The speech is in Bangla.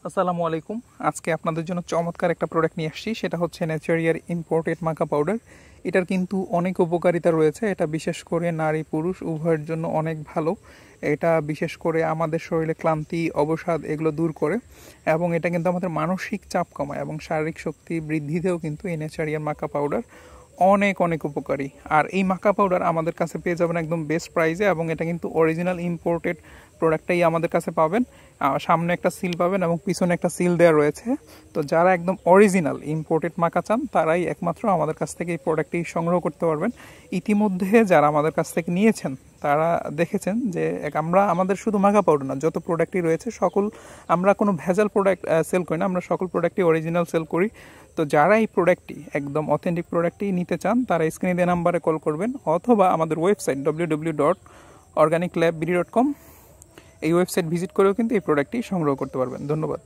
আসসালামু আলাইকুম। আজকে আপনাদের জন্য চমৎকার একটা প্রোডাক্ট নিয়ে আসছি, সেটা হচ্ছে নেচারিয়ার ইম্পোর্টেড মাকা পাউডার। এটার কিন্তু অনেক উপকারিতা রয়েছে। এটা বিশেষ করে নারী পুরুষ উভয়ের জন্য অনেক ভালো। এটা বিশেষ করে আমাদের শরীরে ক্লান্তি, অবসাদ এগুলো দূর করে, এবং এটা কিন্তু আমাদের মানসিক চাপ কমায় এবং শারীরিক শক্তি বৃদ্ধিতেও কিন্তু এই নেচারিয়ার মাকা পাউডার অনেক অনেক উপকারী। আর এই মাকা পাউডার আমাদের কাছে পেয়ে যাবেন একদম বেস্ট প্রাইসে, এবং এটা কিন্তু অরিজিনাল ইম্পোর্টেড প্রোডাক্টটাই আমাদের কাছে পাবেন। সামনে একটা সিল পাবেন এবং পিছনে একটা সিল দেওয়া রয়েছে। তো যারা একদম অরিজিনাল ইম্পোর্টেড মাকা চান তারাই একমাত্র আমাদের কাছ থেকে এই প্রোডাক্টটি সংগ্রহ করতে পারবেন। ইতিমধ্যে যারা আমাদের কাছ থেকে নিয়েছেন তারা দেখেছেন যে আমরা আমাদের শুধু মাকা পাউডার না, যত প্রোডাক্টই রয়েছে সকল, আমরা কোনো ভেজাল প্রোডাক্ট সেল করি না, আমরা সকল প্রোডাক্টই অরিজিনাল সেল করি। তো যারা এই প্রোডাক্টটি একদম অথেন্টিক প্রোডাক্টটি নিতে চান তারা স্ক্রিনে দেওয়া নাম্বারে কল করবেন, অথবা আমাদের ওয়েবসাইট www.organiclabbd.com এই ওয়েবসাইট ভিজিট করেও কিন্তু এই প্রোডাক্টটি সংগ্রহ করতে পারবেন। ধন্যবাদ।